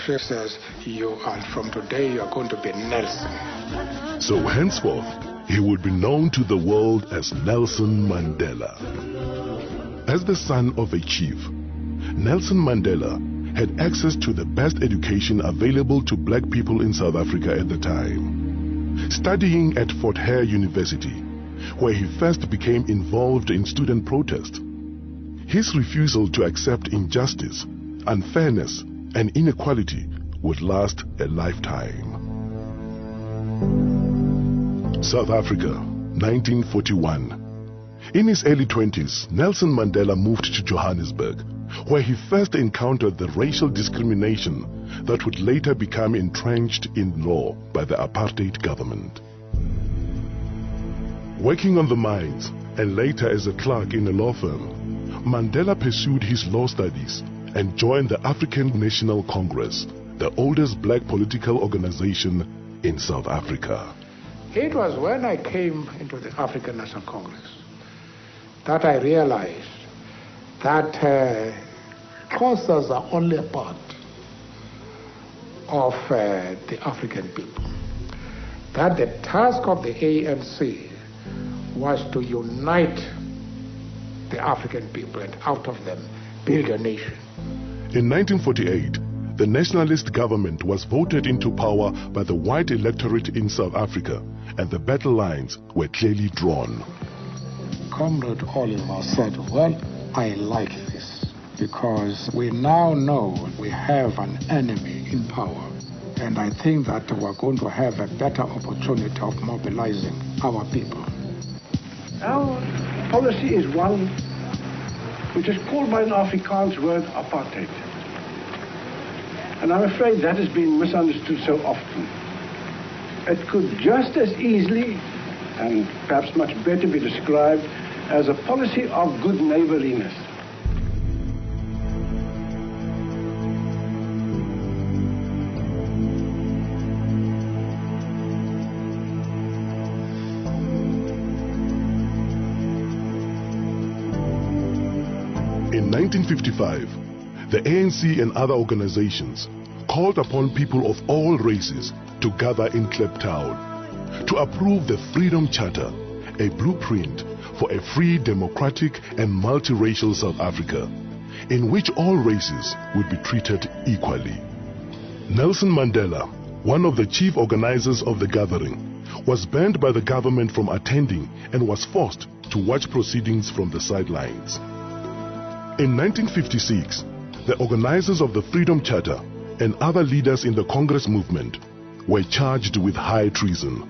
she says, from today you are going to be Nelson. So henceforth, he would be known to the world as Nelson Mandela. As the son of a chief, Nelson Mandela had access to the best education available to black people in South Africa at the time. Studying at Fort Hare University, where he first became involved in student protest, his refusal to accept injustice, unfairness, and inequality would last a lifetime. South Africa, 1941. In his early 20s, Nelson Mandela moved to Johannesburg, where he first encountered the racial discrimination that would later become entrenched in law by the apartheid government. Working on the mines and later as a clerk in a law firm, Mandela pursued his law studies and joined the African National Congress, the oldest black political organization in South Africa. It was when I came into the African National Congress that I realized that causes are only a part of the African people. That the task of the ANC was to unite the African people and out of them build a nation. In 1948, the nationalist government was voted into power by the white electorate in South Africa, and the battle lines were clearly drawn. Comrade Oliver said, well, I like this because we now know we have an enemy in power, and I think that we're going to have a better opportunity of mobilizing our people. Our policy is one which is called by an Afrikaans word apartheid. And I'm afraid that has been misunderstood so often. It could just as easily, and perhaps much better, be described as a policy of good neighborliness. In 1955, the ANC and other organizations called upon people of all races to gather in Kliptown to approve the Freedom Charter, a blueprint for a free, democratic and multiracial South Africa, in which all races would be treated equally. Nelson Mandela, one of the chief organizers of the gathering, was banned by the government from attending and was forced to watch proceedings from the sidelines. In 1956, the organizers of the Freedom Charter and other leaders in the Congress movement were charged with high treason.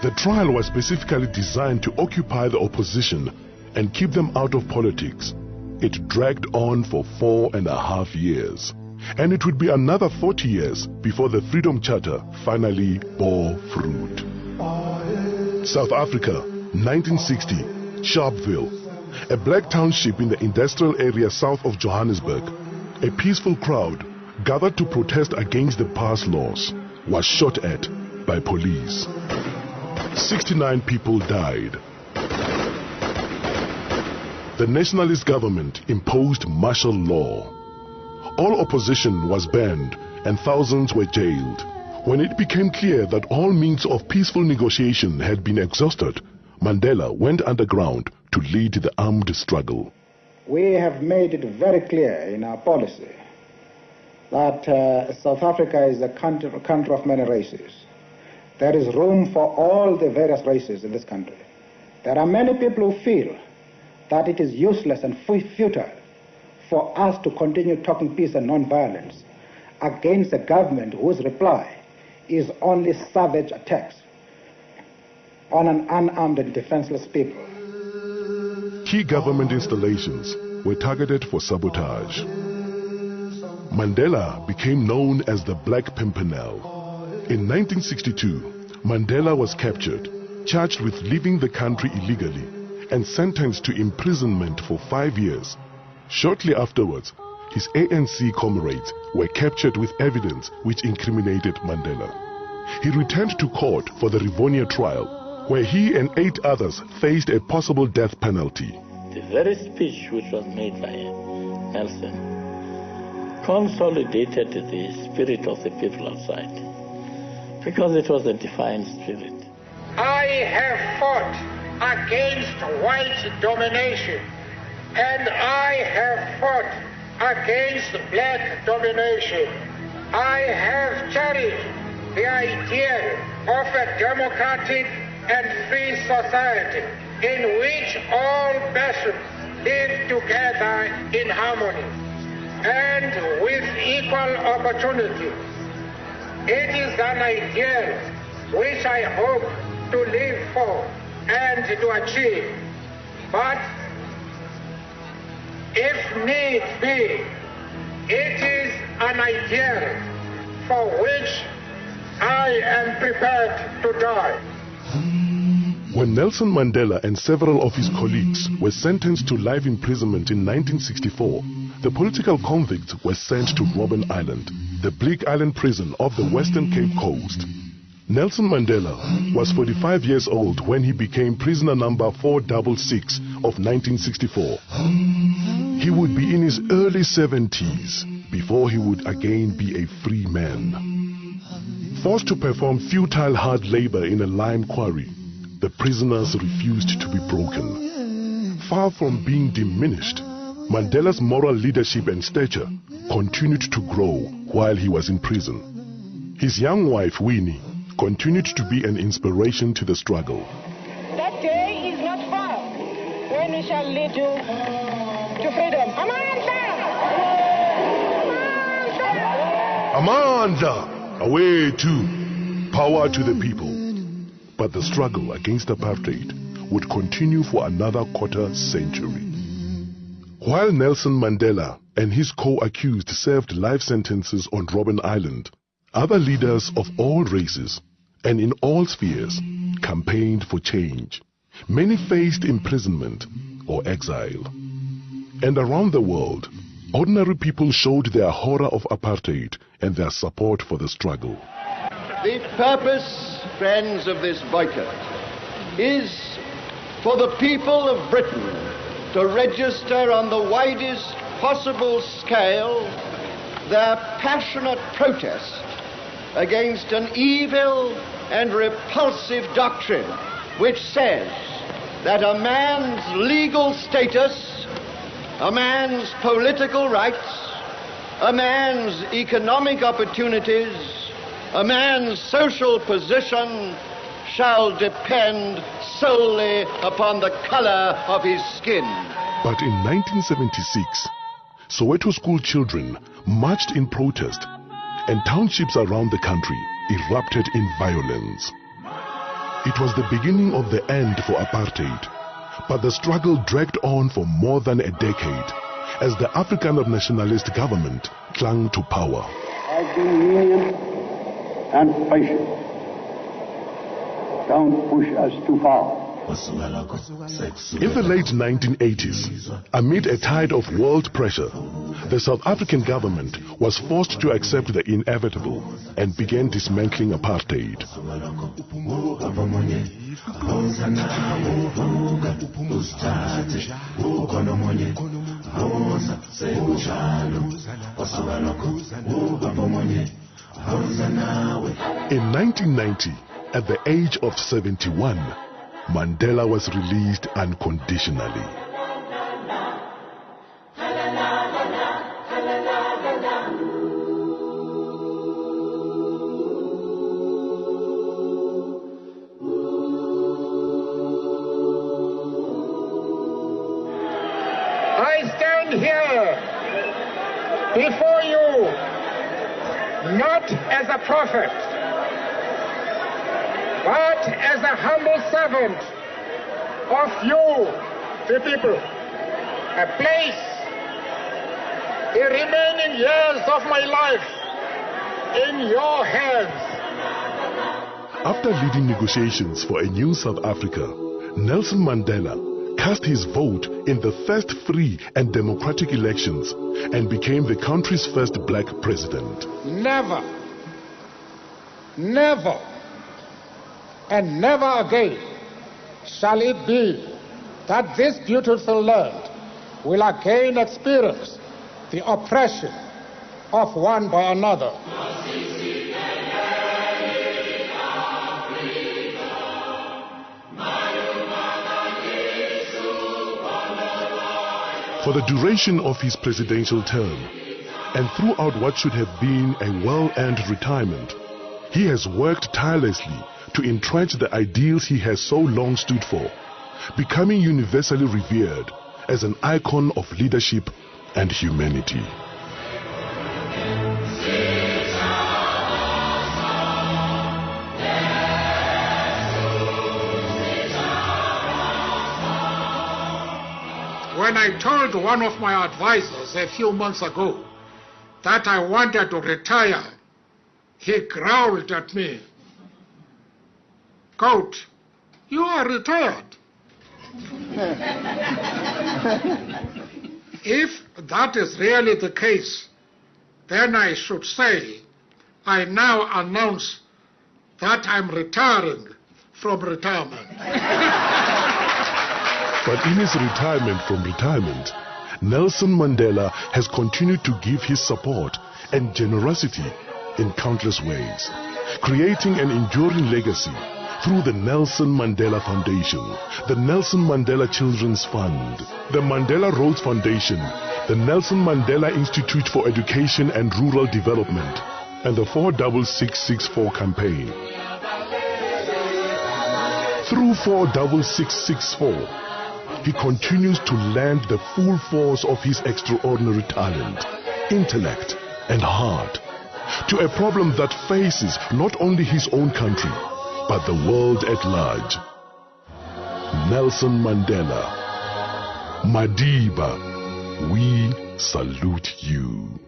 The trial was specifically designed to occupy the opposition and keep them out of politics. It dragged on for 4.5 years, and it would be another 40 years before the Freedom Charter finally bore fruit. South Africa, 1960, Sharpeville, a black township in the industrial area south of Johannesburg. A peaceful crowd gathered to protest against the pass laws was shot at by police. 69 people died. The nationalist government imposed martial law. All opposition was banned and thousands were jailed. When it became clear that all means of peaceful negotiation had been exhausted, Mandela went underground to lead the armed struggle. We have made it very clear in our policy that South Africa is a country of many races. There is room for all the various races in this country. There are many people who feel that it is useless and futile for us to continue talking peace and non-violence against a government whose reply is only savage attacks on an unarmed and defenseless people. Key government installations were targeted for sabotage. Mandela became known as the Black Pimpernel. In 1962, Mandela was captured, charged with leaving the country illegally, and sentenced to imprisonment for 5 years. Shortly afterwards, his ANC comrades were captured with evidence which incriminated Mandela. He returned to court for the Rivonia trial, where he and 8 others faced a possible death penalty. The very speech which was made by Nelson consolidated the spirit of the people outside, because it was a defiant spirit. I have fought against white domination, and I have fought against black domination. I have cherished the idea of a democratic and free society in which all nations live together in harmony and with equal opportunity. It is an ideal which I hope to live for and to achieve. But if need be, it is an ideal for which I am prepared to die. When Nelson Mandela and several of his colleagues were sentenced to life imprisonment in 1964, the political convicts were sent to Robben Island, the bleak island prison off the Western Cape Coast. Nelson Mandela was 45 years old when he became prisoner number 466 of 1964. He would be in his early 70s before he would again be a free man. Forced to perform futile hard labor in a lime quarry, the prisoners refused to be broken. Far from being diminished, Mandela's moral leadership and stature continued to grow while he was in prison. His young wife, Winnie, continued to be an inspiration to the struggle. That day is not far when we shall lead you to freedom. Amanda! Away to power to the people. But the struggle against apartheid would continue for another quarter century. While Nelson Mandela and his co-accused served life sentences on Robben Island, other leaders of all races and in all spheres campaigned for change. Many faced imprisonment or exile. And around the world, ordinary people showed their horror of apartheid and their support for the struggle. The purpose, friends, of this boycott is for the people of Britain to register on the widest possible scale their passionate protest against an evil and repulsive doctrine which says that a man's legal status, a man's political rights, a man's economic opportunities, a man's social position shall depend solely upon the color of his skin. But in 1976, Soweto school children marched in protest, and townships around the country erupted in violence. It was the beginning of the end for apartheid, but the struggle dragged on for more than a decade as the Afrikaner nationalist government clung to power. I've been lenient and patient. Don't push us too far. In the late 1980s, amid a tide of world pressure, the South African government was forced to accept the inevitable and began dismantling apartheid. In 1990, at the age of 71, Mandela was released unconditionally. I stand here before you not as a prophet, but as a humble servant of you, the people. I place the remaining years of my life in your hands. After leading negotiations for a new South Africa, Nelson Mandela cast his vote in the first free and democratic elections and became the country's first black president. Never, never, and never again shall it be that this beautiful land will again experience the oppression, of one by another. For the duration of his presidential term, and throughout what should have been a well-earned retirement, he has worked tirelessly to entrench the ideals he has so long stood for, becoming universally revered as an icon of leadership and humanity. When I told one of my advisors a few months ago that I wanted to retire, he growled at me, "Goat, you are retired." If that is really the case, then I should say, I now announce that I'm retiring from retirement. But in his retirement from retirement, Nelson Mandela has continued to give his support and generosity in countless ways, creating an enduring legacy through the Nelson Mandela Foundation, the Nelson Mandela Children's Fund, the Mandela Rhodes Foundation, the Nelson Mandela Institute for Education and Rural Development, and the 46664 campaign. Through 46664, he continues to lend the full force of his extraordinary talent, intellect, and heart to a problem that faces not only his own country, but the world at large. Nelson Mandela, Madiba, we salute you.